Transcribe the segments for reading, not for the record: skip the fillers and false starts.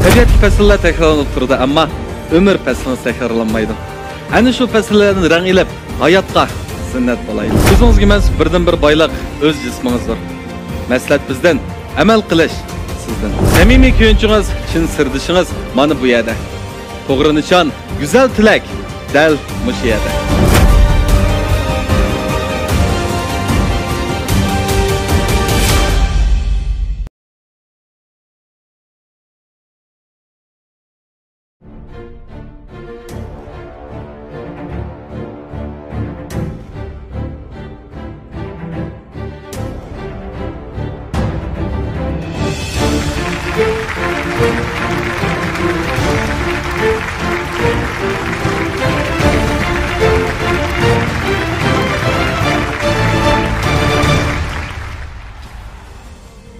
Tabiatki fasllar takrorlanib turdi, ammo umr faslini takrorlanmaydi. Ana shu fasllarni rang ilib, hayotga zinnat bo'laydi. O'zingizga emas, birdan-bir boyliq o'z jismingizdir. Maslahat bizdan, amal qilish sizdan. Samimiy kuyunchingiz, chin sirdishingiz mana bu yerda. To'g'ri nishon, go'zal tilak dal mush yerda.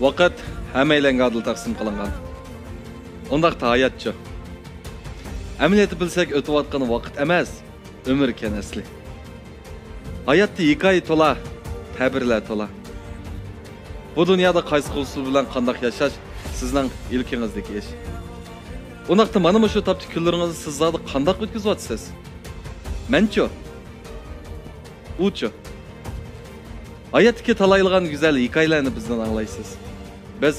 Vaqt hammalarga adil taqsim qilingan. Ondaqda hayotchi. Amaliyotni bilsak o'tayotgan vaqt emas, umr ekan asli. Hayotda hikoya to'la, ta'birlar to'la. Bu dunyoda qaysi usul bilan qanday yashash sizning ilkingizdagi ish. Ondaqda mana shu topdi kunlaringizni siz zodi qanday o'tkazyapsiz? Mencho. Ucho. Hayotga talayilgan go'zal hikoyalarni bizdan anglaysiz. Biz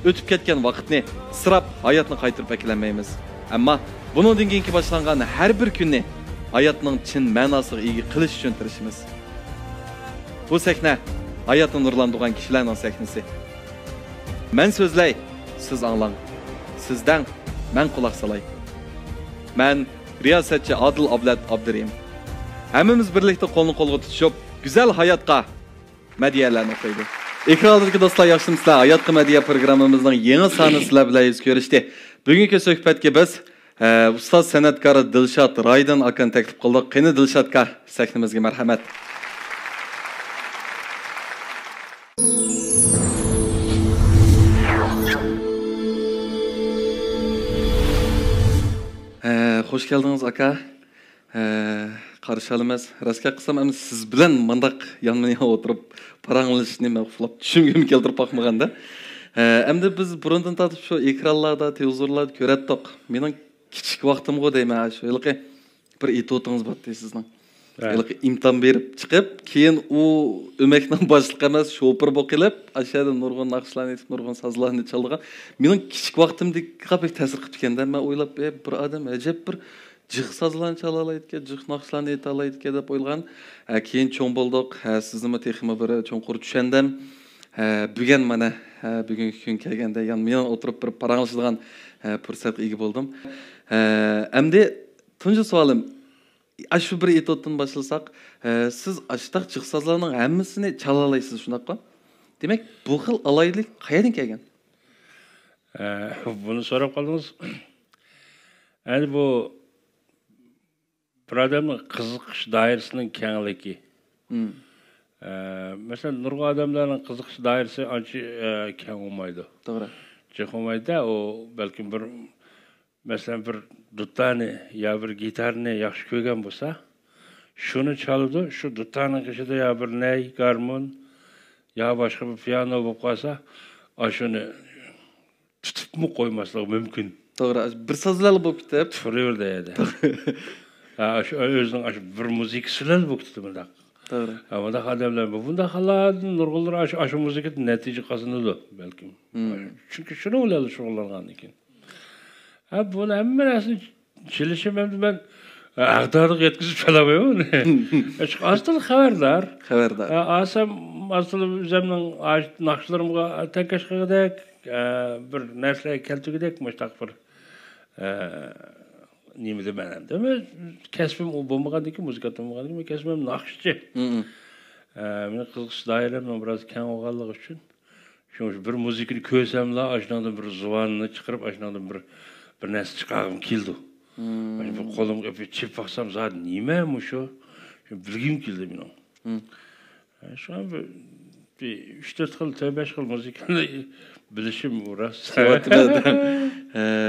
o'tib ketgan vaqtni sirab hayotni qaytarib aklanmaymiz. Ammo buningdan keyingi boshlangan har bir kunni hayotning chin ma'nosiga ega qilish uchun tirishimiz. Bu sahna hayotni nurlantirgan kishilarning sahnasi. Men so'zlay, siz anglang. Sizdan men quloq solay. Men riyosatchi Adil Ablat Abdurim. Hammamiz birlikda qo'lni-qo'lga tutishib, go'zal hayotga madiyalarni o'qiydi. Ekrandagi do'stlar, yaxshimisizlar? Hayotga madiya programmamizning yangi soni sizlar bilan yuz ko'rishdi. Bugungi suhbatga biz ustoz san'atkor Dilshod Raydon akani taklif qildik. Qani Dilshodga sahnamizga marhamat. Hoş geldiniz aka. Qarshi olamiz. Rasqa qilsam ham siz bilan mandaq yonma-yon o'tirib paranglashishni men uxlab tushimga keltirib boqmaganda. Endi biz burundan tatib shu ekranlarda, televizorlarda ko'ratdik. Mening kichik vaqtimga deyman, shu yilqi bir etotingiz bor deysizning. Yilqi imtihon berib chiqib, keyin u o'makning boshliq emas, shopir bo'lib qilib, ashada nurg'un naqshlarni aytib, nurg'un sazlarni chalgan. Mening kichik vaqtimdagi qapik ta'sir qilib ketganda men o'ylab, bir odam ajab bir jıq sazlarını çalalaydık, jıq naqshlarını aytalaydık deb o'ylagan. Keyin cho'ng bo'ldik. Sizni texma bir cho'nqur tushundum. Bugun mana bugungi kun kelganda men o'tirib bir paranglashadigan fursatga ega bo'ldim. Endi tunji savolim, shu bir etotdan boshlasak, siz ashtaq jıq sazlarning hammasini chalalaysiz, shunaqmi? Demak, bu xil alaylik qayerdan kelgan? Bunu so'rab qoldingiz. Endi bu bir adamın qiziqish doirasining kengligi. Mesela nurg'un odamlarning qiziqish doirasi ancha keng bo'lmaydi. To'g'ri. Jiq bo'lmaydi, u balkim bir masalan bir dutani yo bir gitarni yaxshi ko'rgan bo'lsa, shuni chaladi, shu dutaning ichida yo bir ney, garmon yo boshqa bir piano bo'lib qolsa, shuni tutibmi qo'ymasligi mumkin. To'g'ri, bir sazlar bo'lib ketib, turaverdi edi. Özünün bir müzik sülen bu kitabı bunda. Doğru. Ama da adamlar bu bunda haladın nurgullar aşı müzik netice kazanıldı belki. Çünkü şunu ulalı şoğullardan iken. Bunu hemen aslında çelişim ben aktardık yetkisiz çalamıyorum. Aslında haberdar. Haberdar. Asam aslında zemnin nakşlarımga tek aşkı gidek bir nesle keltü gidek müştak bir neydi benim değil mi? Kesmem o bombadan ki müzik atamadan ki kesmem nakşçı. Benim kızıksı dairemden biraz kendi oğallık için. Çünkü bir müzikini kösemle aşağıdan bir zıvanını çıkarıp aşağıdan bir nesli çıkarım kildi. Ben bir kolum öpüp çip baksam zaten neymiş o? Bilgim kildi benim. Şu an bir 3-4 yıl, 5 yıl müzikini bilişim uğraş.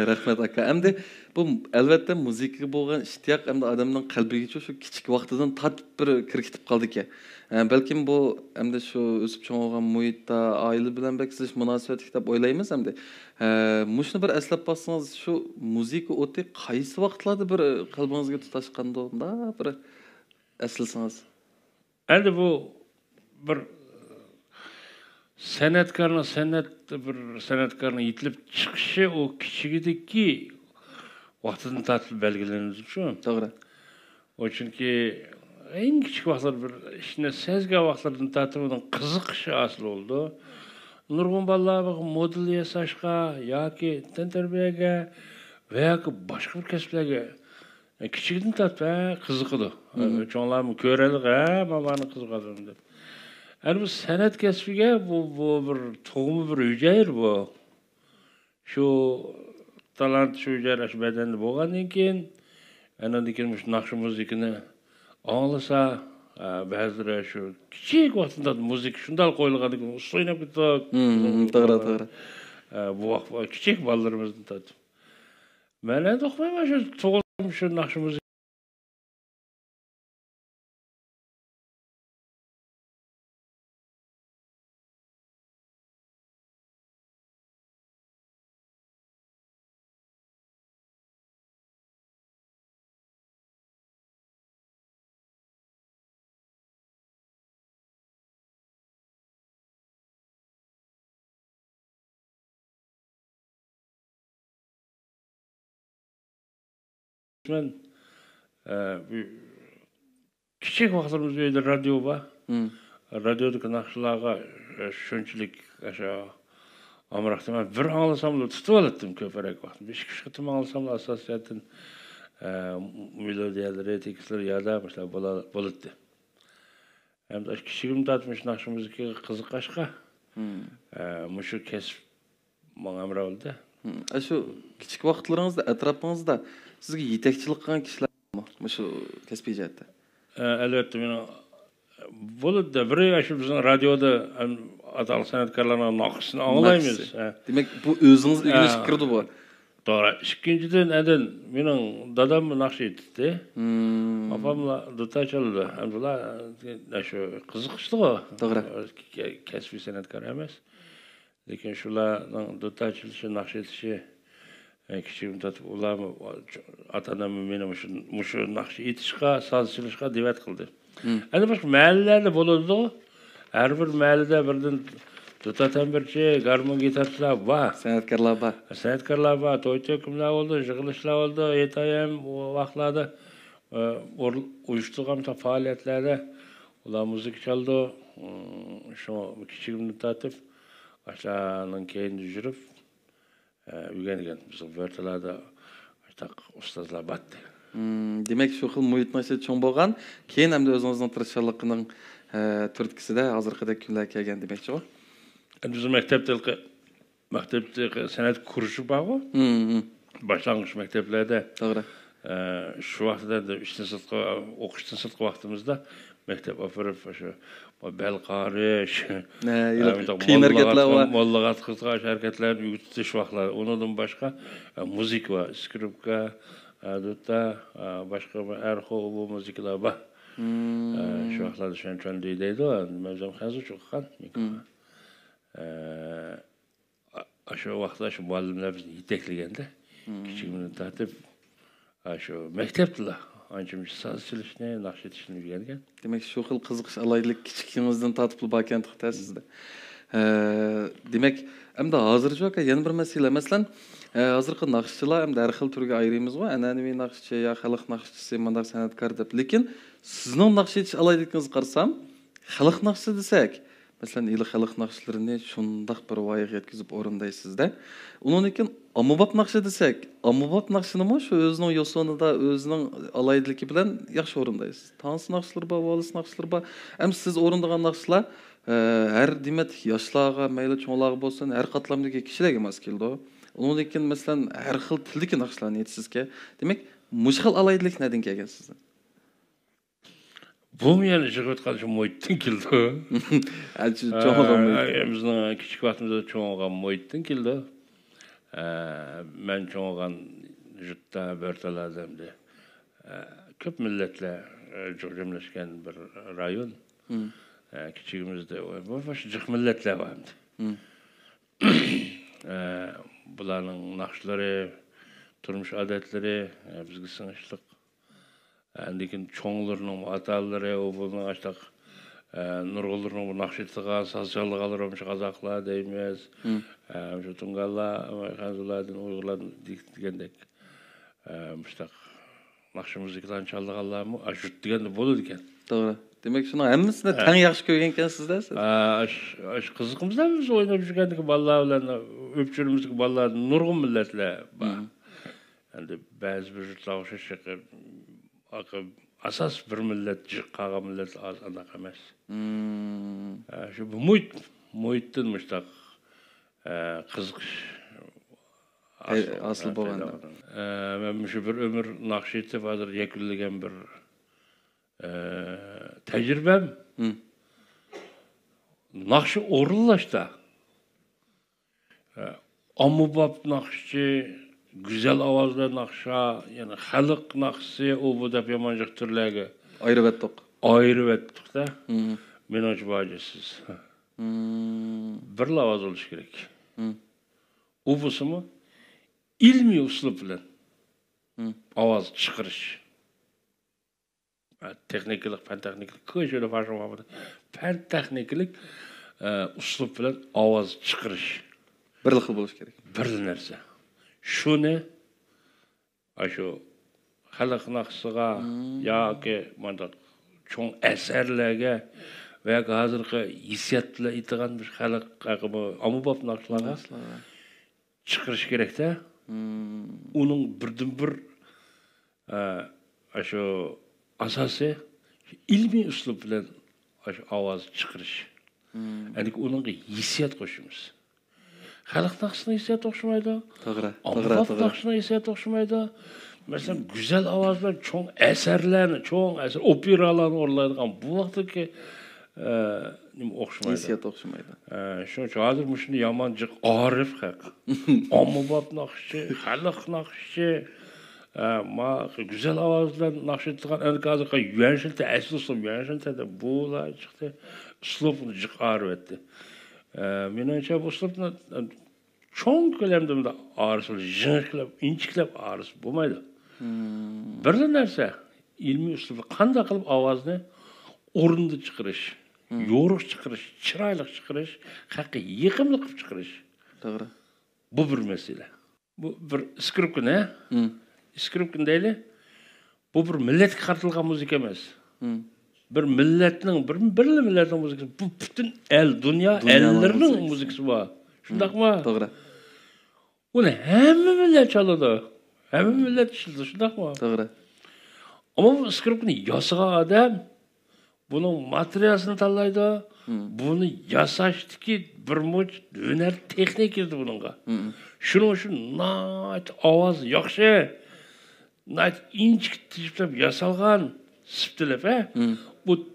Rahmet aka. Endi bu elbette müzikga bo'lgan ishtiyoq endi odamning qalbiga shu kichik vaqtidan tatib bir kirgitib qoldi ki. Belki bu hem de şu ösüp çoğalgan muhitda aile bilen bekleşiş münasebetlik dep oylaymiz hem de. Muşunu bir eslep bassanız şu müzik oti qaysı vaqtlarda bir qalbingizga tutashqanda da bir eslesiniz. Endi bu bir sanatkarning yetilib chiqishi o kichigidagi vaqtini tatib belgilanishi uchun. Doğru. O çünkü en küçük vaqtlar bir ishni sezgan vaqtlardan tatib uning qiziqishi asl oldu. Nurg'un bolalar model yasashga yoki tantarbiyaga va yoki boshqa bir kasblarga kichikdan tatib qiziqadi. Cho'nglarni ko'radi, mamani qiziqadi deb. Yani bu sanat kasbiga bu bir to'g'mi bir hujayr bu. Shu talant shu hujayr shu badanda bo'lgandan keyin andan keyin shu naqsh muzikani anglasa ba'zilari shu kichik vaqtida muzik shunday qo'yilgan ekan, o'ynab ketadi. To'g'ri. Bu vaqt kichik bolalarimizni tatib. Mana to'xmayman shu tug'ildim shu naqsh muzik. Men kichik vaqtimizda uyda radio bor. Radiodagi naqshlarga shunchalik o'sha amroqda men bir anglasam tutib olardim ko'proq vaqt. 5 kishi anglasam asosiyatdan melodiyalar, tekstlar yodlashlar bo'ladi. Hem de kichigimda tatmış naqsh muzikaga qiziqashqa. Mushu kasb menga amro oldi. Şu küçük vaqtlaringizda atrofingizda sizga yetakchilik qilgan kishilar bormi? Shu kasbiy jihatda. Albatta meni bo'ladi. Biri shu bizning radioda atalgan san'atkorlarning naqshini anglaymiz. Demak, bu o'zingiz o'rganishga kirdi bu. To'g'ri. Ikkinchidan adin mening dadam naqsh aytdi. Opamla duta chaldi. Alhamdulillah shu qiziqishli. To'g'ri. Kasbiy san'atkor emas. Lekin shularning duta chalishi naqsh aytishi kichigim tatib ularni ota-onam meni shu naqsh aytishga, soz chalishga da'vat qildi. Endi boshqa mahallalarda bo'ladi. Har bir mahallada birdan duta tambirchi, garmon gitarchilar bor. San'atkorlar bor. To'y-to'kimlar bo'ldi, yig'ilishlar bo'ldi, ertayam vaqtlarda uyushtirgan faoliyatlarda ular muzika chaldi. Shu kichigimni tatib Aşağının keyin yürüp uygangan bizim vertalarda ustozlar battı. Demek şu xil muhitning ichida cho'ng bo'lgan, keyin hamda o'zingizning tirishchilig'ining turtkisida hozirgidek kunlar kelgan demoqchi-ku. Bizim maktabda san'at kursi bor-ku. Boshlang'ich maktablarda. To'g'ri. Shu vaqtda o'qishdan sirtqi vaqtimizda maktab operib shu belqarish, qiyin harakatlar va mollagat qizg'ash harakatlarni yuritish vaqtlari. Undan boshqa muzik va skripka, duta, boshqa arxo bu muzikalar bor. Shu vaqtlarda shunchalik deydi, o'zim hozir chiqqan. Shu vaqtda shu muallimlar bizni yetaklaganda, kichigimni tatib shu maktabdalar anchamiz soz chalishni, naqsh etishni o'rgangan. Demak, shu xil qiziqish alaylik kichikingizdan tatib bo'lgan ekan sizda. Demak, hamda hozircha aka yana bir masala, masalan, hozirgi naqshchilar hamda har xil turga ayiramiz-ku, an'anaviy naqshchi yo xalq naqshchisi, mandaq san'atkor deb. Lekin sizning naqsh etish alayligingizni qarasam, xalq naqshchi desak, masalan, xalq naqshlarini shundaq bir voyaga yetkazib o'rindaysizda. Undan keyin ommabop naqshi desak, ommabop naqshini shu o'zining yo'sinida, o'zining alaydiligi bilan yaxshi o'rindaysiz. Tansi naqshlar bor, volis naqshlar bor. Ham siz o'rindagan naqshlar har demak yoshlarga, mayli cho'nglarga bo'lsin, har qatlamdagi kishilarga mos keldi. Undan keyin masalan, har xil tildagi naqshlarni aytsizki, demak, mushkil alaydilik nedan kelgan sizda? Bu yani çıkıp şu muhittin kildi. Bizning kichik vaqtimizda cho'ng'an muhittin kildi. Men cho'ng'an yurtda bertalardamda ko'p millatlar jo'mlashgan bir rayon. Küçüğümüzde baş cık milletler vardı. Bularning naqshlari, turmush odatlari bizga singishliq. Lekin cho'nglarning atalari, u buni ashliq nurg'ullarning naqsh etgan sazchalliqlar ham qozoqlar deymiz. Shu tungallar, Xanzulardan, Uyg'urlardan degandek mustaq naqsh muzikalarni chalganlarmi ajut deganda bo'ladi ekan. To'g'ri. Demak, shuni hammasini tang yaxshi ko'rgan ekansiz-da siz. Ash qiziqimizda biz o'ynab yurgandek bolalar bilan o'pchirimizdagi bolalar nurg'un millatlar bor. Endi ba'zi bir yurtlar o'xshash asas bir millat qolgan millatlar anaqa emas. Shu muhitdan mushtaq qiziqish asl bo'lgan. Men shu bir umr naqsh etib hozir yakunlagan bir tecrübem nakşı orullaşta amubab nakşçı güzel avazlı nakşa yani halk nakşı o bu da yabancı türlerde ayrı ettik da men acaba acısız bir avaz oluş gerek o bu mu ilmi uslub bilen avaz çıkarış texniklik, fan texniklik köşede farkı var. Fan texniklik uslub bilen avaz çıkarış. Bir xil bo'lish kerak. Bir narsa. Shuni aşo xalq naqsiga yoki mana cho'ng asarlarga va hozirgi hissiyat bilan aytgan bir xalq amubab naqshlarga chiqarish kerak-da. Uning birdan-bir aşo asası ilmi uslub bilen avaz çıkarış. Yani onun hissiyat koşumuz. Halk naqsına hissiyat okşumaydı. To'g'ri. Amubab naqsına hissiyat okşumaydı. Mesela güzel avazlar, çoğun eserlerini, çoğun eser, operalarını orlaydıgan bu vaxtdaki okşumaydı. Hissiyat okşumaydı. Şunun için hazır mı şimdi yamancık arif haq. Amubab naqşçı, halk naqşçı, güzel avazlar nakş ettiğin enkazı yönşilte esli uslub yönşilte de buğular çıktı uslubunu çıkarı etti. Menimce bu uslubunu çoğun kölemde ağrısı, jınıklap, inçiklap ağrısı bulmaydı. Bir de nerse ilmi uslubu kanda kılıp avazını orunda çıkarış, yoruq çıkarış, çıraylık çıkarış, hakkı yıkımlı kılıp çıkarış. Doğru. Bu bir mesele. Bu bir skripka ne? Skripkin deyli, bu bir milletke qartılgan müzik emas. Bir milletning, bir milletning müzikasi, bu bütün dünya ellerinin müzikasi var. Şundaqmı? To'g'ri. Uni hamma millet çaladi. Hamma millet ishlaydi, shundaqmı? To'g'ri. Ama bu skripkini yasagan odam bunun materialini tanlaydi. Bunu yasashdiki bir much hunar texnika edi buningga. Shuning uchun nayt ovoz yaxshi. Nayt inchik tishib yasalgan siftilib, bu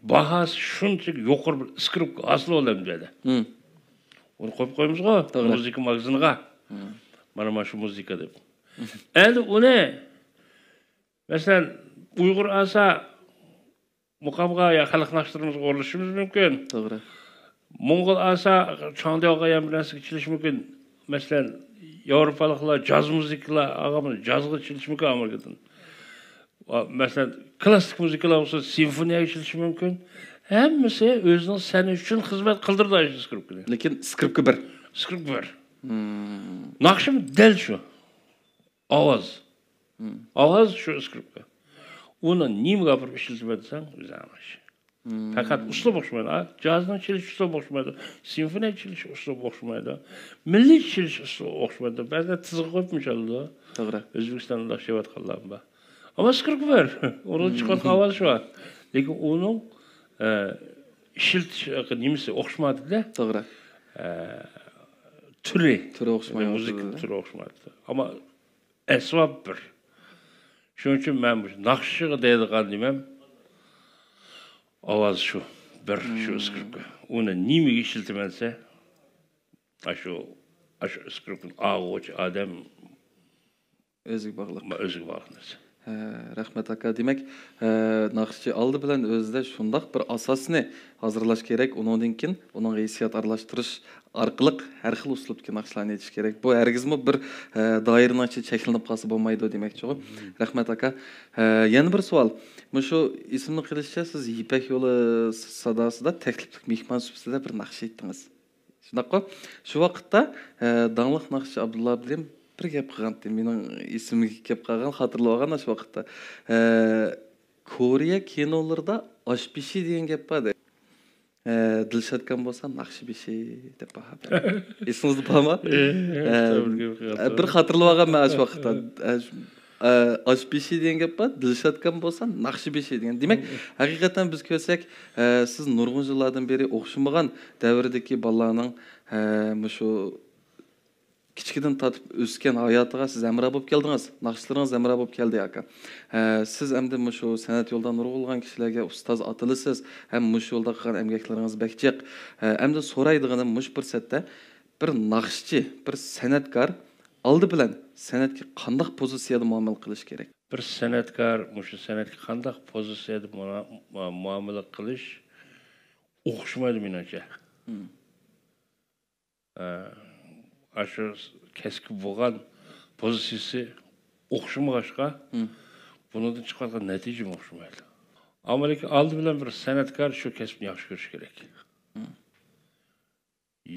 bahası shunchalik yuqori bir skripka asli olam dedi. Onu qo'yib qo'yamiz-ku, muzika magaziniga. Mana shu muzika deb. Endi uni masalan Uyg'ur asa muqamga ya xalq naqshlarimiz o'rlashimiz mumkin. To'g'ri. Mo'ng'ol asa changdoqqa ham bilan chilish mumkin. Masalan Avrupalıklar caz müzikler, ağamın cazga çiliş mümkün Amerika'dan. Mesela klasik müzikler olsa simfoniya çiliş mümkün. Hemmisi özünün seni için hizmet kıldırdı ayrıca skripkini. Lekin skripka bir. Skripka bir. Nakşım del şu. Avaz. Avaz şu skripka. Onu neymi kapırıp işletilmediysen güzelmiş. Fakat uslub okşumaydı. Cazdan çiliş uslub okşumaydı. Simfoniya çiliş uslub okşumaydı. Milli çiliş uslub okşumaydı. Ben de tızgı koymuş aldı. Doğru. Özbekistan'da şevat kaldım ben. Ama skripka var. Onun çıkarttığı avaz şu var. Lekin onun işiltiş nimesi okşumadı da. Doğru. Türü okşumaydı. Müzik türü okşumaydı. Ama esvab bir. Şunun için ben bu nakşığı deydiğen demem. Avaz şu, bir şu skripka. Onu neymi işiltimense, aşu skripkin ağuç adam özgü bağlıq. Özgü bağlıq. Rahmet aka. Demek naqshchi aldı bilen özde şundaq bir asasını hazırlaş gerek. Ondan keyin onun hissiyat aralashtirirish arqılıq her xil uslubdagi naqshlarni aytish kerak. Bu hergizmi bir doiraning ichida cheklanib qolsa bo'lmaydi demoqchi. Rahmat aka. Yana bir savol. Shu ismni qilishicha siz Ipak yo'li sadosida takliflik mehmon sifatida bir naqsh aytdingiz. Shunaqmi? Shu vaqtda dangliq naqshchi Abdulla bilan bir gap qilgandi. Mening ismimga kelib qolgan, xatirlab olgan shu vaqtda. Koreya kinolarida oshpishi degan gap bor. Dilshatkan bo'lsa naqshbishi deb bahodir. Esingizda bormi? Bir xatirlab olganman shu vaqtda. Oshpishi degan gap bor, dilshatkan bo'lsa naqshbishi degan. Demak, haqiqatan biz ko'rsak, siz nurg'un yillardan beri o'xshamagan davrdagi bolalarning shu kichkidan tatib o'sgan hayotiga siz amra bo'lib keldingiz. Naqshlaringiz amra bo'lib keldi aka. Siz endi shu san'at yo'ldan nurg'ulgan kishilarga ustoz atilisiz, ham shu yo'lda qilgan emgaklaringiz bakchiq. Endi so'raydiganim mush fursatda bir naqshchi, bir san'atkor aldı bilan san'atga qanday pozitsiyada muomala qilish kerak? Bir san'atkor shu san'atga qanday pozitsiyada muomala qilish o'xshamaydi menimcha. Aşı keskin bo'lgan pozitsiyasi o'xshamag'achqa bundan chiqargan natija o'xshamaydi. Ammo lekin oldi bilan bir san'atkor shu kasbni yaxshi ko'rish kerak.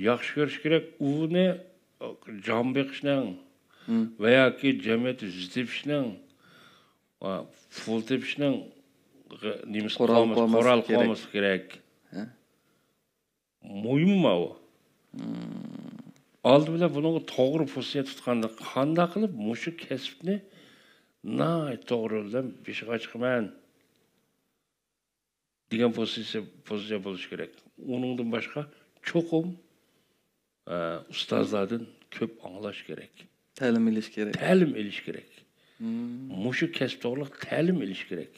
Yaxshi ko'rish kerak, uni jon beqishning va yoki jamiyat yuztepishning pul tepishning nimasi qoral qolmasi kerak. Muhim o. Aldı bile bunun doğru pozisyonu tutqanda qanday qilib mushu kasbni to'g'ri yo'ldan beshig'a chiqaman degan pozitsiya bo'lishi kerak. Uningdan boshqa cho'qim ustozlardan ko'p anglash kerak. Ta'lim olish kerak. Ta'lim olish kerak. Mushu kasb to'g'ri ta'lim olish kerak.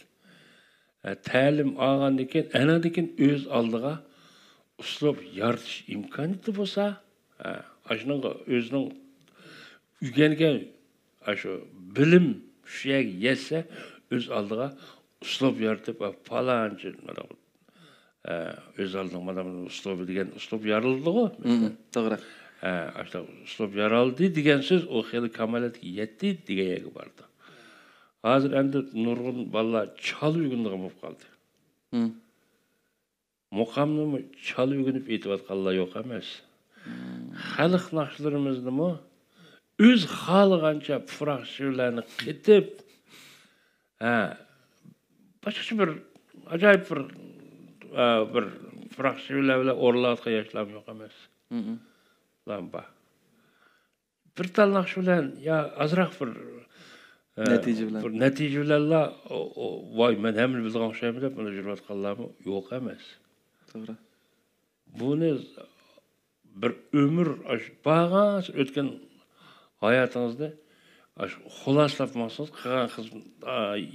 Ta'lim olgandan keyin anadan keyin o'z oldiga uslub yaratish imkoniyati bo'lsa, aşının özünün ügengen aşı bilim şeye yetse öz aldığa uslub yaratıp falanca öz aldığım adamın uslubu degen uslub yarıldı o. Doğru. Aşta uslub yaraldı degen söz o xeli kamalatga yetti degen yeri vardı. Hazır endi nurgun balla çalı uygunluğu bo'lib qoldi. Muqamni çalı uygunib aytib atqanlar yo'q emas. Xalq naqshlarimizni o'z xohlagancha pufroq she'rlarni ketib, boshqa bir ajoyib bir pufroq she'rlar bilan o'rlayotgan yoshlar yo'q emas. Lamba. Bir tal naqsh bilan ya azroq bir natija bilan voy men hamma bilgan o'xshayman deb buni yurayotganlarmi yo'q emas. To'g'ri. Buni bir ömür bağız ötken hayatınızda xulaslapmazsınız, qilgan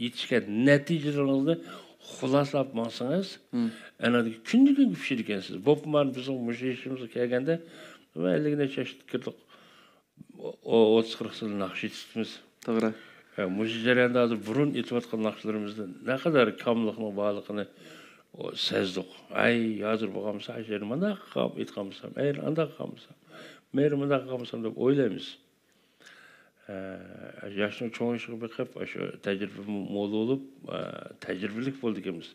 yetishgan natijalarınızda xulaslapmazsınız. Anadagi kundan-kun pishir ekansiz. Bo'pman bizning mushu ishimizga kelganda 50 necha yoshda kirdik. 30-40 yil naqsh etibmiz. To'g'ri. Mushu jarayonda hozir burun etayotgan naqshlarimizni ne kadar kamliqning borligini sezdik. Ay hozir bo'lgansa, ajr mana qilib aytqansam, anda qilsam, men mana qilsam deb o'ylaymiz. Yoshning cho'ng'ishiga biqib, shu tajriba mo'l bo'lib, tajribalik bo'ldi ekanmiz.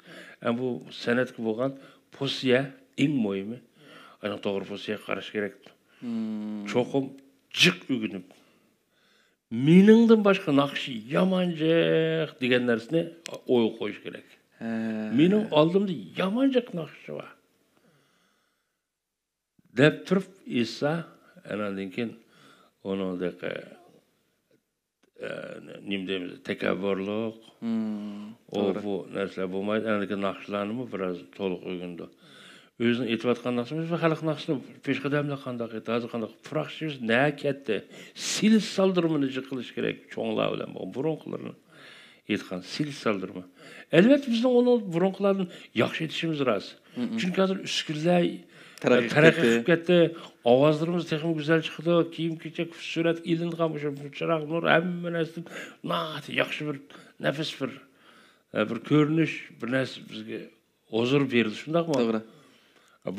Bu san'atga bo'lgan pozitsiya eng muhimi. Ana to'g'ri pozitsiyaga qarash kerak. Cho'qim jiq o'ginib. Meningdan boshqa naqshi yomonjiq degan narsani o'y qo'yish kerak. Mening oldimda yomonjiq naqshi bor. Deb turib esa, andan keyin uningdagi nim deymiz, takabburlik, bu narsalar bo'lmaydi. Andan keyin naqshlarni biroz to'liq o'rgandi. O'zini aytayotgan naqshimiz va xalq naqshini peshqadamlar qanday aytdi, hozir qanday pufroqsiz na ketdi. Sil soldirmani qilish kerak cho'nglar bilan burunqilarni aytgan sil soldirma. Elbette bizning uni burunqilarni yaxshi etishimiz rost. Chunki hozir uskunlar taraqqiy qilib ketdi. Ovozlarimiz texnik güzel chiqdi. Kiyim-kechak, surat ilingan o'sha chiroq nur hamma narsa yaxshi bir nafis bir ko'rinish, bir narsa bizga huzur berdi, shundaqmi? To'g'ri.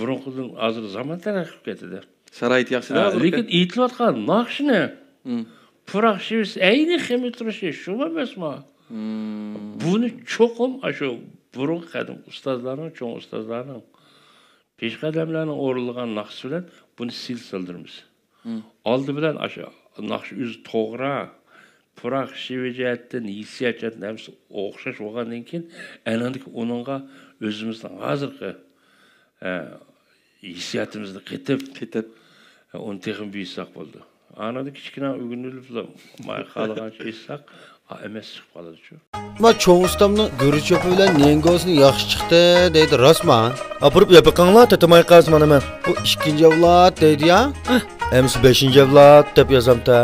Burunqidan hozir zamon taraqqiy qilib ketdi. Sharoit yaxshi-da hozir. Lekin aytilayotgan naqshni Pırak şivs eyni xemitrushi şu emasmi? Buni cho'qim shu burun qadim ustozlarning, cho'ng ustozlarning peshqadamlarning o'rilgan naqsh bilan buni sildirmiz. Oldi bilan shu naqsh o'zi to'g'ri, pırak shivjatdan, hissiyatdan hamsi o'xshash bo'lgandan keyin anandik uningga o'zimizning hozirgi hissiyatimizni ketib uni texim buysak bo'ldi. Anada kichkina uyg'unliklar qolgan şeysak emas chiqib qoladi-ku. Ma cho'ng ustamning guri cho'pi bilan nengosini yaxshi chiqdi deydi, rostmi? Apurib yapaqanglar, tatamay qazman mana. Bu ikkinchi avlod deydi ya. Emsi 5-avlod deb yozamda.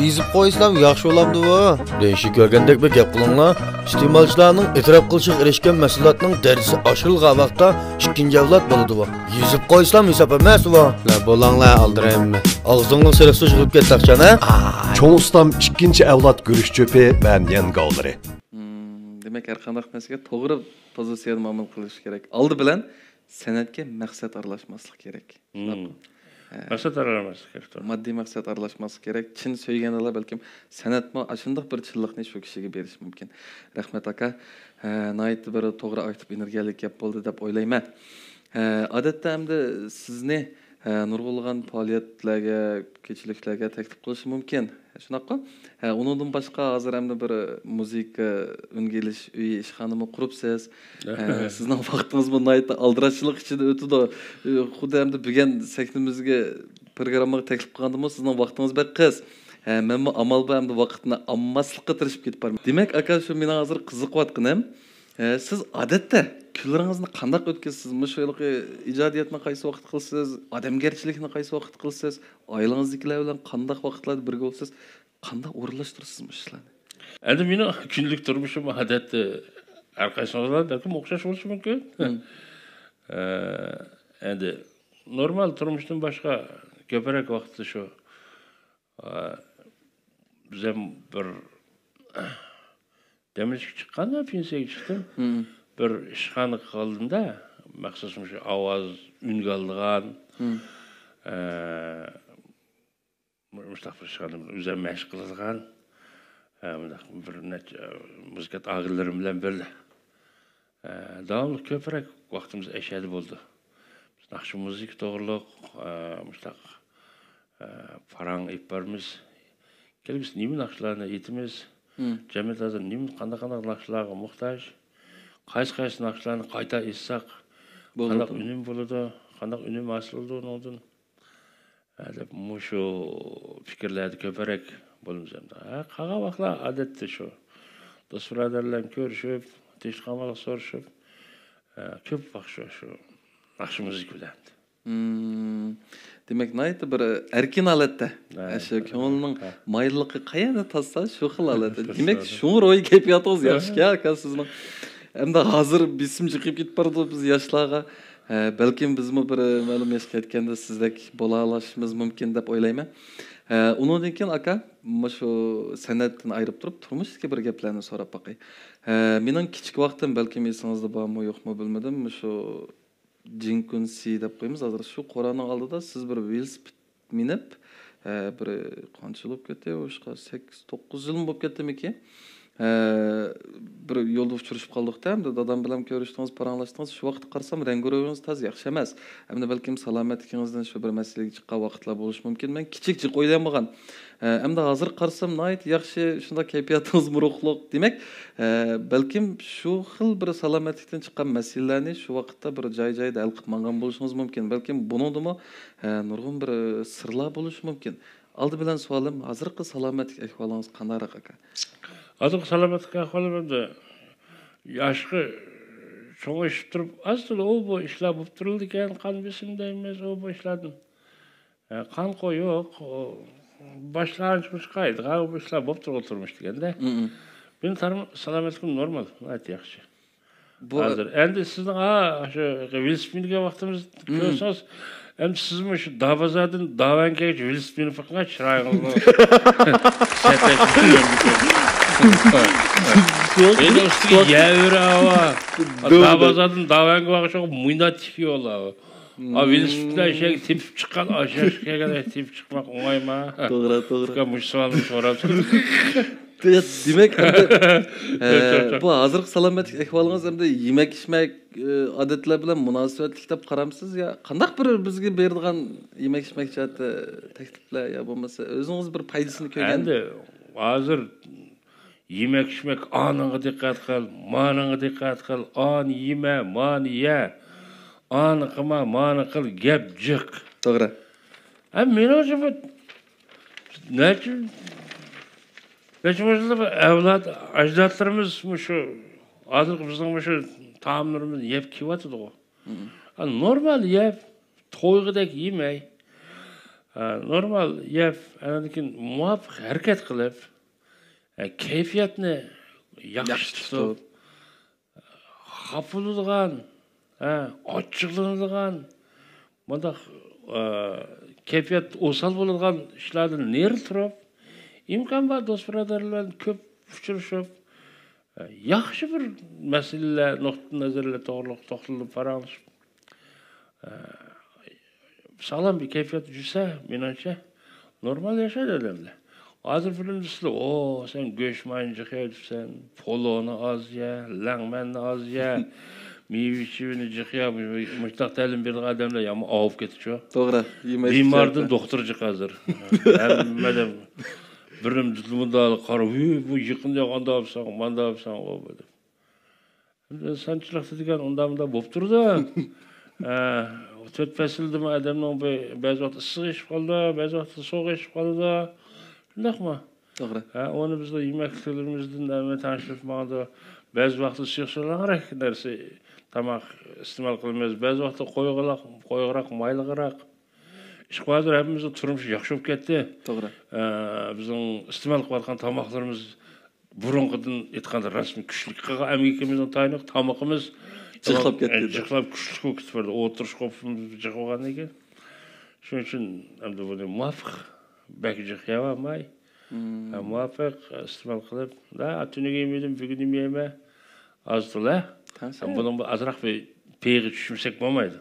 Yezib qo'ysam yaxshi bo'lamdi bu. Deyshi ko'rgandek bir gap qilinglar. Iste'molchilarning e'tirof qilishga erishgan mahsulotning darajasi oshirilgan vaqtda ikkinchi avlod bo'ladi bu. Yezib qo'ysam hisob emas bu. La bo'langlar aldiraymi? Og'zingni siriq suv chiqib ketdaqchan ha? Cho'ng ustam ikkinchi avlod gurish cho'pi va yengolari. Demak, har qanday narsaga to'g'ri pozitsiyada muomala qilish kerak. Oldi bilan san'atga maqsad aralashmaslik kerak. Maqsad aralashmaslik kerak. Moddiy maqsad aralashmaslik kerak. Chin söyganlar balkim san'atmi ashundoq bir chinlikni shu kishiga berish mumkin. Rahmat aka, nayt bir to'g'ri aytib energiyalik gap bo'ldi deb o'ylayman. Odatda hamda sizni nurg'ulg'an faoliyatlarga, kechiliklarga taklif qilish mumkin. Shunaqa? Undan boshqa hozir hamda bir muzika ungilish uyi ishxonami quribsiz. Sizning vaqtingiz bu naytda aldirashchilik ichida o'tdi. Xuddi hamda bugun sahnimizga programmaga taklif qilgandimi, sizning vaqtingiz bek qiz. Men amal bu hamda vaqtni ammaslikqa tirishib ketib borman. Demak, aka shu meni hozir qiziqayotganim, siz odatda kunlaringizni qanday o'tkazasiz? Mushoyliqi ijodiyatni qaysi vaqt qilasiz? Odamgarchilikni qaysi vaqt qilasiz? Oilangizdagilar bilan qanday vaqtlarda birga bo'lasiz? Qanday o'rinlashtirasiz bu ishlarni? Endi meni kunlik turmushim odatda har qaysilar balkim o'xshash bo'lishi mumkin. Endi normal turmushdan boshqa ko'proq vaqtda shu biz ham bir demişki chiqqanda pensiyaga chiqdim. Bir ishxona qildimda, maxsus shu ovoz ungaldigan mustaqil ishxona o'zim mashq qiladigan bir necha musikat og'illarim bilan birga davomli ko'proq vaqtimiz ashadi bo'ldi. Biz naqsh muzika to'g'riliq mustaqil parang iplarimiz kelgis nima naqshlarni aytamiz. Cemiyet hazır nima qanday naqshlarga muhtoj. Qaysi naqshlarni qayta etsaq qanday unum bo'ladi, qanday unum hosil bo'ladi undan. Deb shu fikrlarni ko'proq bo'limizda. Qolgan vaqtlar odatda shu do'st birodarlar ko'rishib, tinchqamoq so'rashib, ko'p vaqt shu naqsh muzika bilan. Demek naytı bir erkin aletde. Şu ko'ngilning maylligi qayerda tassa shu xil aletde. Demek şunu ro'y kayfiyatınız yaxshi aka sizning. Hamda hozir bisim chiqib ketib bordi biz yoshlarga. Balkim bizmi bir ma'lum yoshga yetganda sizdek bo'la olishimiz mumkin deb o'ylayman. Undan keyin aka, shu san'atdan ayirib turib turmushga bir gaplarni so'rab boqay. Mening kichik vaqtim balkim esingizda bormi yo'qmi bilmadim. Shu Jinkunsi deb qo'yamiz. Hozir shu Qur'onning oldida siz bir velosiped minib, bir qancha yil bo'lib ketdi? O'shqa 8-9 yil bo'lib ketdimiki? Bir yo'lda uchrashib qoldik-da, hamda dadam bilan ko'rishdingiz, paranglashdingiz. Shu vaqtda qarasam, rango'rovingiz taz yaxshi emas. Hamda balkim salomatligingizdan shu bir masalaga chiqqan vaqtlar bo'lishi mumkin. Men kichik o'ylanmagan. Hamda hozir qarasam, nayt yaxshi, shunda kayfiyatingiz muruqliq. Demak, balkim shu xil bir salomatlikdan chiqqan masalalarni shu vaqtda bir joy-joyda hal qilib mangan bo'lishingiz mumkin. Balkim buningdimi nurg'un bir sirlar bo'lishi mumkin. Oldi bilan savolim, hozirgi salomatlik ahvolingiz qanday aka? Hozirgi salomatlik ahvolimda yoshga cho'ng'ishib turib, aslida u bu ishlar bo'lib turildi ekan, qan besimdaymiz, u bu ishlardan. Qan qo'yoq, boshlang'ich qaydi, bu ishlar bo'lib turib turmush deganda. Benim salomatligim normal, gayet yaxshi. Hazır. Endi sizin şu velosipedga vaqtimiz ko'rsangiz, endi sizmi shu Davazadan Davangacha velosipedni faqat chiroyingizni Endi ustiga yavra. Davazadan Davanga vaqtga muyna tikiyorlar. Velosipedlar şey tepib chiqqan, aşağıya kadar tepib chiqmoq o'ng'aymi? To'g'ri. Mush savolni so'rab Demek bu hozirgi salomatlik ahvolingiz hamda yemek ichmak odatlar bilan munosabatli deb qaramsiz ya qandaq bir bizga beradigan yemek ichmak jihati takliflar ya bo'lmasa o'zingiz bir foydasini ko'rgan. Endi hozir yemek içmek anına dikkat qil, manına dikkat qil, an yeme, man ye. Anı qilma, mani qil, gap jiq. To'g'ri. Men o'zi bu nechun avlod ajdodlarimiz shu hozirgi bizning shu taomlarimizni yeb kelyotdi. Normal yeb, to'yg'idek yemay. Normal yeb, anakin muvofiq harakat qilib, kayfiyatni yaxshi tutib, xafaladigan, ochiqlanadigan, bundaq kayfiyat o'sal bo'ladigan ishlardan neri turib, imkon bor do'st birodarlar ko'p uchrashib, yaxshi bir masalalar, nuqtai nazarlar to'g'rilib paralashib, sağlam bir kayfiyat yursa, menimcha normal yashaydi odamlar. Hozir bilimsizlar, sen go'shtmayinchi yeyapsan, poloni oz ye, langmanni oz ye, meyve-chivini jiqya, mushtaq ta'lim bergan odamlar ham ovib ketdi-ku. To'g'ri. Bemordan doktor jiq hozir. Hammadan birim mundal qarab, bu yiqinda yo'g'anda olsan, manda olsan, o bo'ldi. Sanchilikda degan unda bo'lib turdi. To'rt fasldimi odamning ba'zi vaqt issiq ichib qoldi, ba'zi vaqt sovuq ichib qoldi. Shundaqmi? To'g'ri. Onu bizde yemeklerimizden tanıştırmada bazı vakti siyasalarak derse tamak istimal kılmaz. Bazı vakti koyuğarak, maylıqarak. İşte hazır hepimizin turmuş yaxşı olub ketdi. To'g'ri. Bizim istimal qılayotgan tamaklarımız burunqidan aytganda rasmi kuchli qilgan emgikimizning tayiniq tamaqimiz jiqlab ketdi. Jiqlab kuchli bo'lib ketdi. O'tirish qopimiz jiqilgan ekan. Shuning uchun endi buni muvofiq belki yapamay. Muvaffak istimal qilib, tuniga yemedim, bugun yemeyme. Azdılar. Bunun azraq bir peygi tushumsak bo'lmaydi.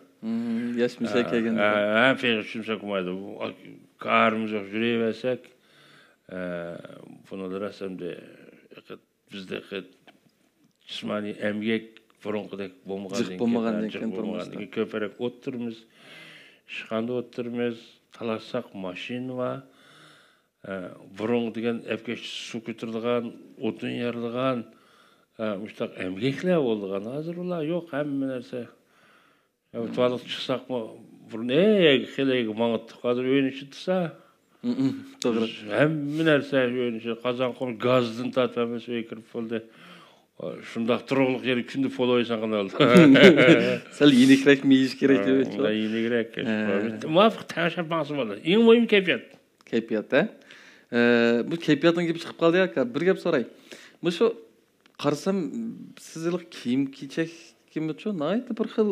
Yaşmışak ekan. Peygi tushumsak bo'lmaydi. Qarimiz yo'q, yuraversak, buni rasamda bizda jismoniy emgak burunqidek bo'lmagandan keyin ko'parak o'tirmiz, ishxonada o'tirmiz, talashsaq mashina va burun degan epkeş su götürdiğen, odun yardiğen, müştak emgekler olduğan hazır ola yok hamma narsa. Tuvalet çıksak mı burun xeleygi mağıttık hazır öğün içi tutsa. Doğru. Hamma narsa öğün içi qazan qonu gazdan tatmamız kirib oldu. Şundaq turug'liq yeri kunni foloysan qanaldi. Sal yenikrek mi yiyish kerak deb aytdim. Yenikrek. Muvofiq tanishib maqsad bo'ldi. Eng muhim kayfiyat. Kayfiyat, bu kayfiyatdan kelib chiqib qoldi aka. Bir gap so'ray. Bu shu qarasam sizlar kiyim-kechak kimcho naytı bir xil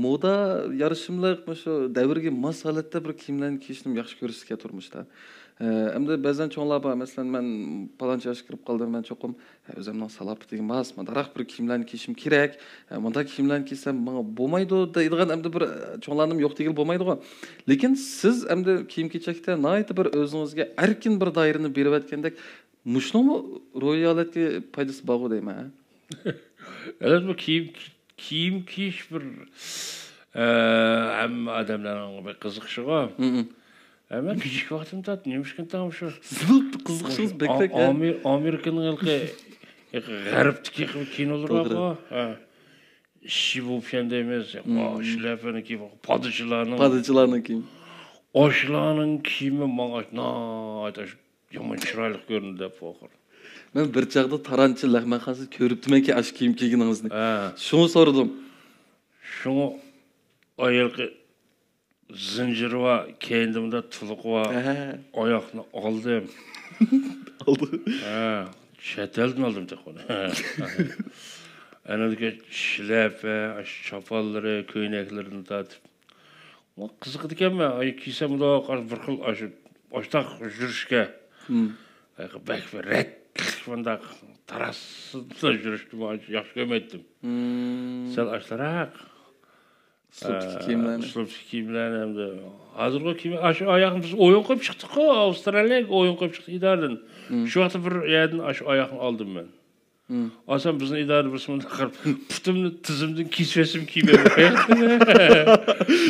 moda yarışımlar shu davrga mos holatda bir kiyimlarni kiyishni yaxshi ko'rishga turmushda. Endi ba'zan cho'nglar bor, masalan men paloncha yoshga kirib qoldim, men cho'qim o'zimning salopatiga mos, daraq bir kiyimlarni kiyishim kerak. Bunda kiyimlarni kiysam menga bo'lmaydi deydigan endi bir cho'nglarnim yo'q degil bo'lmaydi-ku. Lekin siz endi kiyim-kechakda naytı bir o'zingizga erkin bir doirani berib aytgandek, mushnomi ro'yolatga foydasi bor deyman. Evet bu kiyim kiyish bir hamma odamlarning bir qiziqishi bor. Ama küçük vaktim tat neymiş ki tam şu. Zıp kızıksız beklek ya. Amerika'nın ilki gariptiki kino olur ama. Şibu piyandemiz. Şilefanın ki Padıcılarının kim? Oşlarının kimi bana aytaş yaman çıraylık göründü de fakir. Ben bir çağda tarançı lahmaqası körüptüm ki aşk kiyim kiygininizni. Şunu sordum. Şunu ayılqı zinciri var, kendimde tuluq var, ayakını aldım. Aldı. Çetelden aldım tek onu. Anadaki şlepe, şapalları, köyneklerini tatıp. O kızık diken ben, ay kiysem de bir kıl açtak jürüşke. Bek bir red, bunda tarasında jürüştüm, yaxşı gömettim. Sen açtarak. Slopski kiyimler hem de. Hazırda kiyim, aşı ayağını biz oyun koyup çıktık o, Avustralya'ya oyun koyup çıktık idareden. Şu hafta bir yerden aşı ayağını aldım ben. Asam bizim idare bir sınıfta kalıp putumunu tızımdan kisvesim kiymem.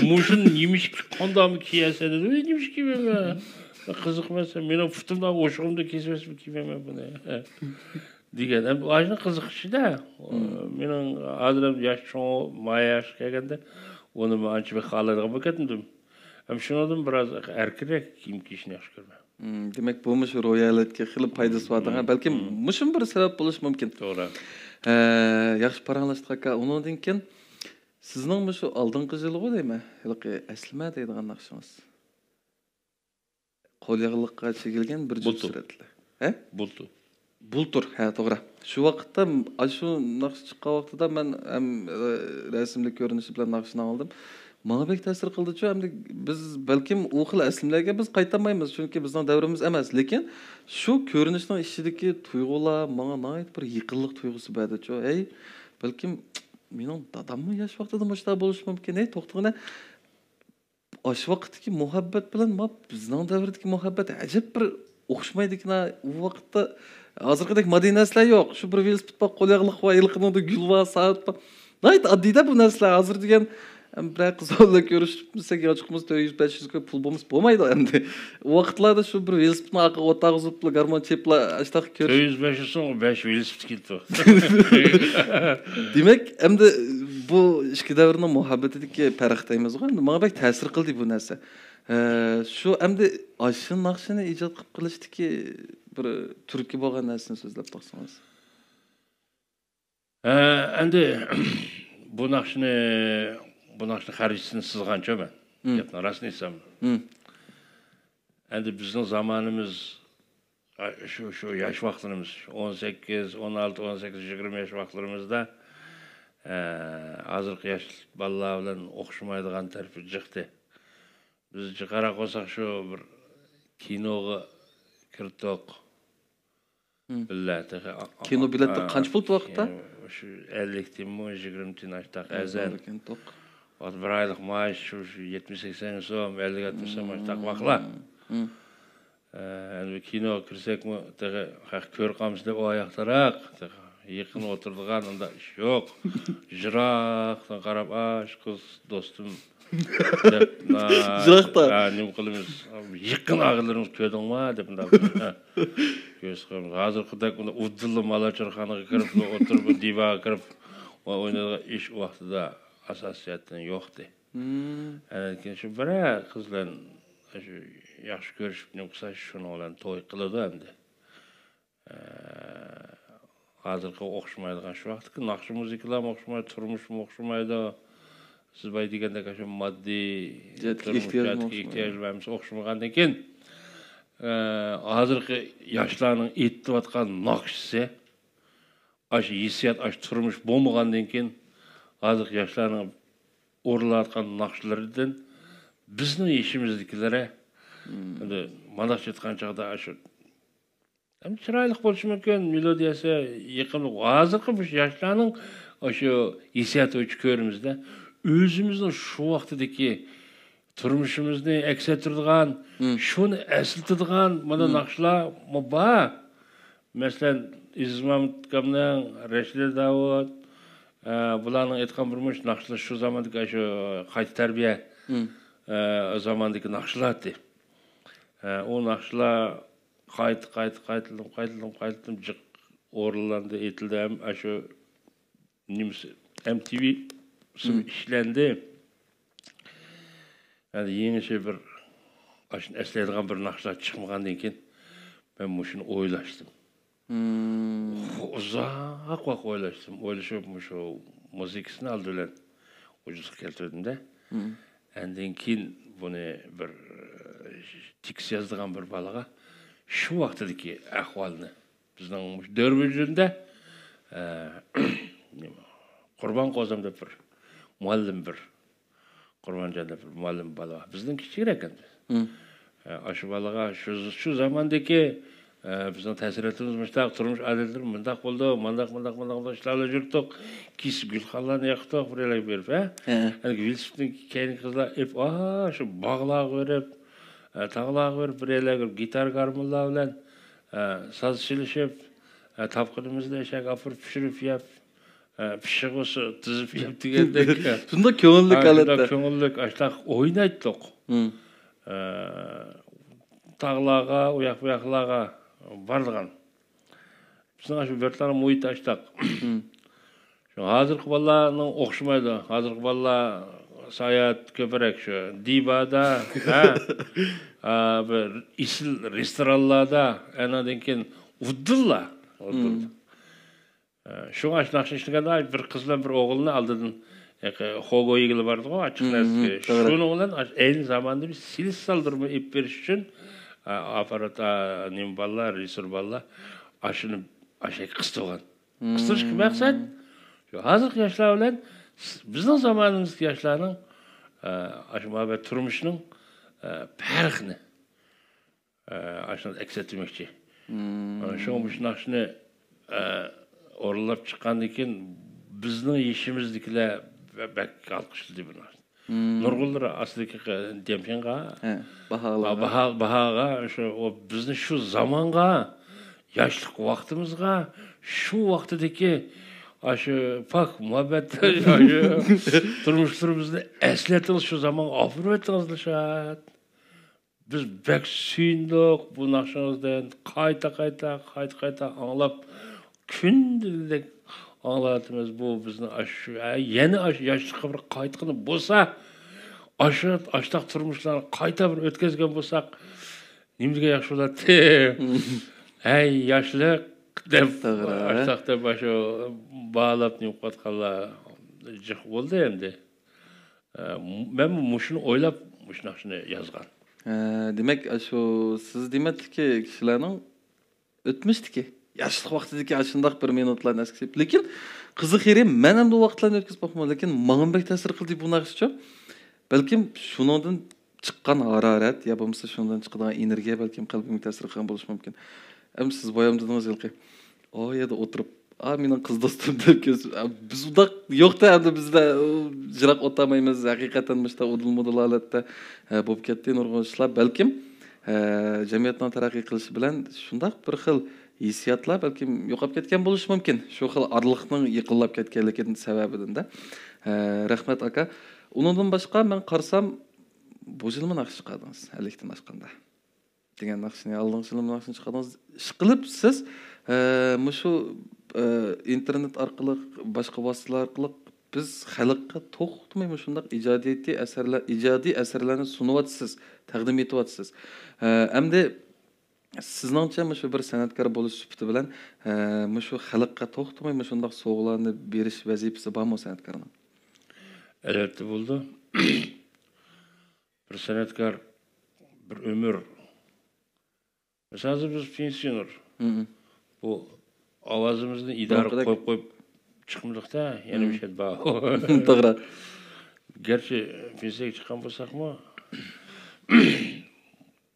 Muşun yemiş kondamı kiyese dedi. Yemiş kiymem. Kızık mesela benim putumdan hoşumda kisvesim kiymem bunu. Digen. Hem aşına kızık işi de. Benim adırım yaş çoğu maya yaş gelgende onu ben anca bir halığa bakıyordum. Hem şunu biraz erkek kim kişini yaş görmem. Demek bu muş royaletke xilip paydası var. Belki muşun bir sebep buluş mümkün. Doğru. Yaxşı paranlaştık aka. Onun dinken sizning muşu aldınqı yılı o deymi? Hilqi əslime deydiğin naqşınız. Qol yağılıqqa çekilgen bir cüt süretli. Buldu. Bultur, doğru. Şu vaqtda, şu naqş çıqqan vaqtida men hem resimli görünüşü bilan naqşını aldım. Bana bek ta'sir qildi-chu, hamda biz balkim u xil aslimlarga biz qaytamaymiz, chunki bizning davrimiz emas, lekin shu ko'rinishning ichidagi tuyg'ular menga nihoyat bir yiqillik tuyg'usi berdi-chu. Ey, balkim mening dadammi yosh vaqtida mushta bo'lishi mumkin. Ey, to'xtag'ina osh vaqtdagi muhabbat bilan bizning davrdagi muhabbat ajib bir o'xshamaydigan u vaqtda hozirgidek modern narsalar yo'q. Shu bir velosiped bor, qo'lyaqliq va yilqinida gul va soat bor. Nihoyat oddiyda bu narsalar hozir degan bir qizlarla görüşmesek açıkımız 100-500 pul bulmuş bulmaydı endi. O vaqtlarda şu bir velosipedni aqı o'tag'izib garmon chepla ashtaq ko'rish. 100-500 so'ng 5 velosiped ketdi. Demek endi bu ichki davrning muhabbatidagi farq deymiz ғой. Endi menga bek ta'sir qildi bu narsa. Shu endi ashni naqshini ijod qilib qilishdiki bir turki bo'lgan narsani so'zlab baqsangiz. Endi bu naqshni xarijsini sızgança ben. Yapın arasını isem. Endi bizim zamanımız şu yaş vaktimiz 18, 16, 18, 20 yaş vaktlarımızda hazırki yaş balalar bilen okşamaydıgan tarafı çıktı. Biz çıkara koysak şu bir kinoga kirdik. Billahi. Kino biletler kaç pul vaqtda? Şu 50 tim, 20 tim açtık. Ezen. Bir aylık maaş şu 70-80 so'm, 50-60 so'm açtık vakla. Yani kino kirsek mi, kör qamız deb o ayaktarak, yakın oturduğun onda iş yok. Jıraqtan qarab, kız dostum. Jıraqta? Nima qilamiz? Yaqin ağırlarımız köydün ma deb göz qilamiz. Hozirgidek uddilli malachorxonaga kirib, o'tirib, divaga kirib, o'ynagan ish vaqtida asosiyatdan yo'qdi. Lekin shu bir qizlar shu yaxshi ko'rishib, nima qilsa shuni bilan to'y qiladi endi. Hozirgi o'xshamaydigan shu vaqtda naqsh muzikalar o'xshamaydi, turmush o'xshamaydi. Siz aytgandek shu moddiy ehtiyojlarimiz o'xshamagandan keyin hozirgi yoshlarning aytayotgan naqshisi ash hissiyat, ash turmush bo'lmagandan keyin hozirgi yoshlarning o'rlayotgan naqshlaridan bizning ishimizdagilari endi mandaq aytgan chog'da shu ham chiroyli bo'lishi mumkin, melodiyasi yaqin. Hozirgi bu yoshlarning shu hissiyati o'ch ko'rimizda özümüzün şu vaxtdaki turmuşumuzni aks ettirdigan, şunu eslatadigan mana naqshlar bor. Masalan, İzmam Kamdan, Rashid Davud, bularning aytgan bir naqshlar shu zamondagi shu qayta tarbiya zamondagi naqshlardi. O naqshlar qaytilib jiq o'rinlandi, aytildi ham shu MTV işlendi. Yani yeni bir eslaydigan bir naqshlar chiqmagandan keyin ben shuni o'ylashdim. Uzoq vaqt o'ylashdim. O'ylashib shu muzikasini oldi bilan ucuz keltirdimda. Ondan keyin buni bir tekst yozdigan bir balaga shu vaqtdagi ahvolni bizning dövrümüzde Qurban Qozim deb bir muallim bir Qurbanjon deb bir muallim bola. Bizning kichikroq ekan. Shu bolaga shu zamondagi bizning ta'sirotimiz mustaq turmush odatlar mundaq bo'ldi, mundaq ishlarla yurdik. Kis gulxanlarni yoqdik, birlar berib, Hani velosipedning keyin qizlar shu bog'larga berib, tog'larga berib, birlar gitar garmonlar bilan saz chilishib, tapqinimizda eshak apirib pishirib yeb, pishig'isi tizib yeb degandek. Shunda ko'ngillik holatda. Ko'ngillik ashtaq o'ynaydik. Tağlarga, uyak-buyaklarga bardıgan. Bizning shu bir tane muhit açtık. Şu hazırkı balalarning o'xshamaydi. Hazırkı balalar sayat ko'proq shu Dibada, bir isil restoranlarda anadan keyin uddilla. Şu açnaqshi ishlaganda bir qiz bilan bir o'g'ilni aldidan Hogo yigili vardı o açık neresi. Şunu olan aynı zamanda bir silis saldırma ip veriş için aparata nimballar, resurballar aşını aşağı kıstıgan. Kıstırış ki maksat şu hazır yaşlar olan bizim zamanımızdaki yaşlarının aşı muhabbet turmuşunun farkını aşını eksiltmekçi. Şunu bu şunakşını oralap çıkandıkken bizning ishimizdikilar bak alqishdi bular. Nurg'ullar aslidagi demshinga, bahaga shu bizni shu zamonga, yoshlik vaqtimizga, shu vaqtdagi shu pak muhabbat, turmushlarimizni eslatib shu zamonga olib o'tdingizlar. Biz bak suyundik bu naqshangizni qayta anglab kundilik anlatımız bu bizning yeni yoshlikqa bir qaytqini bo'lsa, ashtaq turmushlarni qayta bir o'tkazgan bo'lsak, nimaga yaxshi bo'ladi? Ey yoshlik deb ashtaq deb shu bog'lab yo'qotganlar jiq bo'ldi endi. Men shuni o'ylab shuni yozgan. Demak, shu siz demadiki kishilarning o'tmishdiki yaşlıq vaqtidagi shundoq bir minutlarni eskib. Lekin qiziq yeri men ham bu vaqtlarni o'tkazib boqmadim, lekin menga bek ta'sir qildi bu narsa. Balkim shundan chiqqan harorat ya bo'lmasa shundan chiqadigan energiya balkim qalbimga ta'sir qilgan bo'lishi mumkin. Ham siz boyam dedingiz yilqi. O yerda o'tirib, mening qiz do'stim deb biz undaq yo'qda, endi bizda jiroq o'tamaymiz. Haqiqatan mishda udul-mudul holatda bo'lib ketdi nurg'un ishlar. Balkim jamiyatning taraqqiy qilishi bilan shundoq bir xil hissiyatlar balkim yo'qolib ketgan bo'lishi mumkin. Shu xil orliqning yiqilib ketganligining sababidan-da. Rahmat aka. Undan boshqa men qarsam bu yilmi naqsh chiqardingiz, halikdan boshqanda. Degan naqshni aldingiz, naqshni chiqardingiz. Ish qilib siz shu internet orqali boshqa vositalar orqali biz xalqqa to'xtamay shunday ijodiy asarlarni sunyapsiz, taqdim etyapsiz. Hamda sizningcha shu bir san'atkor bo'lish sifati bilan shu xalqqa to'xtamay shunday sovg'alarni berish vazifasi bormi san'atkorning? Albatta bo'ldi. Bir san'atkor bir ömür. Mesela biz pensioner. Bu ovozimizni idora qo'yib chiqmadıqda, yana bir şey bor. To'g'ri. Gerçi pensiyaga chiqqan bo'lsak-mu,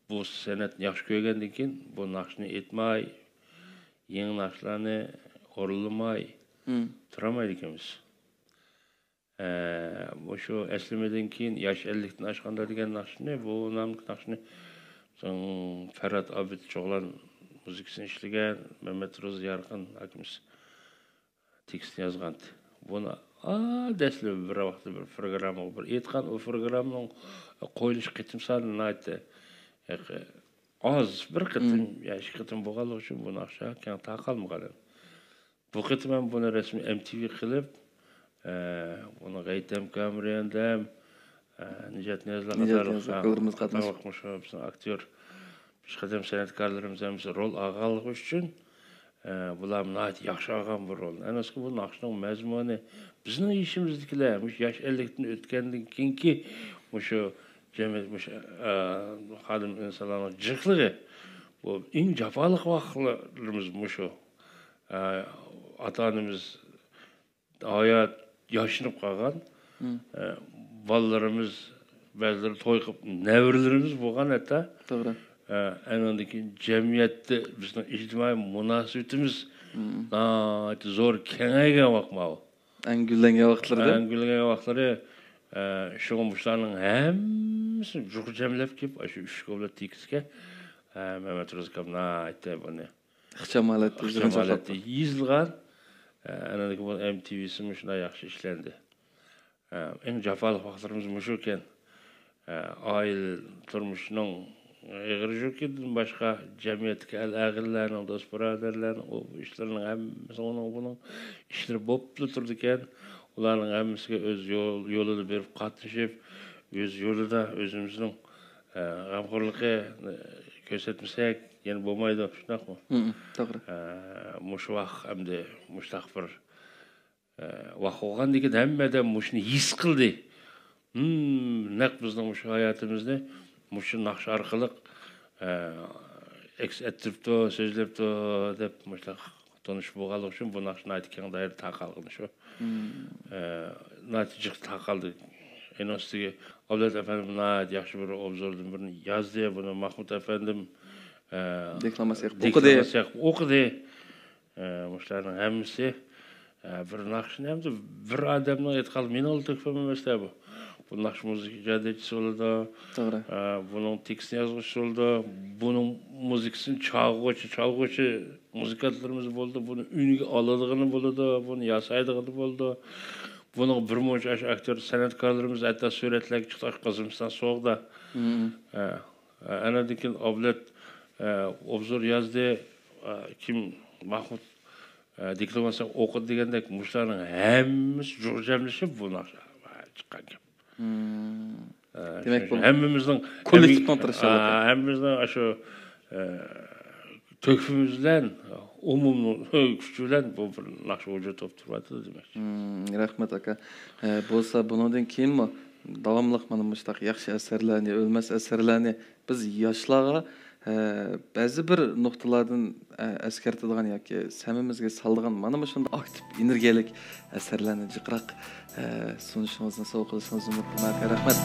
bu san'atni yaxshi ko'rgandan keyin bu naqshni etmay, yangi naqshlarni o'rinlamay turamaydi ekanmiz. Bu shu aslimidan keyin yosh 50 dan oshganda degan naqshni, bu naqshni Ferhat Abid Çoğlan muzikasini ishlagan, Mehmet Ro'zi Yarqin akamiz tekstni yozgan. Buni dastlab bir vaqtda bir programma bir aytgan, o programmaning qo'yilish qitim sonini aytdi. Az bir qitim, yosh qitim bo'lganligi uchun bu naqsha keng taqalmagan. Bu qitim ham buni rasmiy MTV qilib, buni G'aytam Kamriyandam, Nijat Niyozlar qatnashmoqchi bizning aktyor qadam san'atkorlarimiz ham rol olganligi uchun bular nihoyat yaxshi olgan bu rolni. Anaski bu naqshning mazmuni bizning ishimizdagilar, yosh 50 dan o'tgandan keyingi shu jamiyat xodim insonlarning jiqligi bu eng jafoliq vaqtlarimiz shu ota-onamiz hayot yaşınıp kalgan. Ballarımız, bazıları toy kılıp, nevrilerimiz bo'lgan hatta. To'g'ri. Anandaki cemiyette bizning ijtimoiy munosabatimiz zo'r kengaygan vaqtma. Angullangan vaqtlarda. Angullangan vaqtlari shularning hammasini jamlab kelib, shu uch davlat tekisga Mehmet Rozikov aytdi buni. Ixchamalatda yozilgan. Anandaki bu MTV'si shunday yaxshi ishlandi. Eng jafoli vaqtlarimiz mushu ekan. Oila turmushining egri jo'kidan boshqa jamiyatga a'g'illarning, do'st birodarlarning o ishlarning hammasi buning ishlar bo'lib turdi ekan. Ularning hammasiga o'z yo'lini berib qatnashib, o'z yo'lida o'zimizning g'amxo'rlikni ko'rsatmasak, yana bo'lmaydi, shunaqmi? To'g'ri. Mush vaqt hamda mushtaq bir vaqt bo'lgandan hammada mushni his qildi. Naq bizning mush hayotimizni mush naqsh orqali eks ettiribdi, so'zlabdi deb mushtaq tanishib bo'lganlik uchun bu naqshni aytgan dair taqalgan shu. Natija taqaldi. En ustiga Avlat efendim yaxshi bir obzordan birini yozdi, buni Mahmud efendim deklamatsiya o'qidi. Mushlarning hammasi bir naqshni hamda bir odamning aytgan men oltikfam emasda bu. Bu naqsh muzika ijodchisi bo'ldi. To'g'ri. Buning tekstini yozuvchi bo'ldi. Buning muzikasini chalg'uvchi muzikantlarimiz bo'ldi. Buni uyga oladigani bo'ldi, buni yasaydigani bo'ldi. Buning bir muncha aktyor san'atkorlarimiz hatto suratlarga chiqib Qozog'iston so'g'da. Anadikin Avlat obzor yozdi. Kim Mahmud deklamatsiya o'qidi degandek mushlarning hammasi jamlashib bu naqsh chiqqan gap. Demak bu hammamizning kollektiv kontrashlar. Hammamizning shu tökfimiz bilan umumiy kuch bilan bu bir naqsh vujud topib turibdi demak. Rahmat aka. Bo'lsa bundan keyinmi davomli mana mushtaq yaxshi asarlarni, o'lmas asarlarni biz yoshlarga ba'zi bir nuqtalardan eskartadigan yoki samimizga soladigan mana shunday aktiv energiyalik asarlarni jiqroq sunishingizni savob qilishingizni umid qilaman. Rahmat.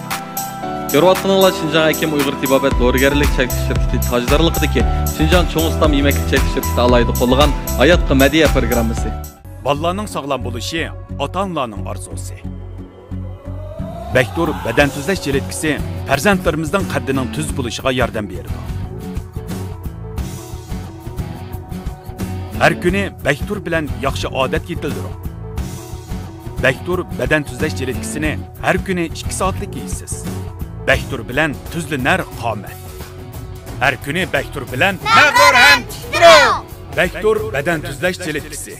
Ko'rayotganinglar Şinjan Hakim Uyg'ur tibobat dorigarlik chekilish shirkati tojdorligidagi Şinjan Cho'ng'iston yemaklik chekilish shirkati alayda qo'llagan hayotga madhiya programmasi. Bolalarning sog'lom bo'lishi ota-onalarning orzusi. Bektur badan tuzlash jeletkisi farzandlarimizning qaddining tuz bo'lishiga yordam beradi. Her kuni Bektur bilan yaxshi odat yetildiring. Bektur badan tuzlash jeletkisini har kuni 2 soatlik yeysiz. Bektur bilan tuzli nar qomat. Her kuni Bektur bilan mag'rur ham tuzdiring. Bektur badan tuzlash jeletkisi.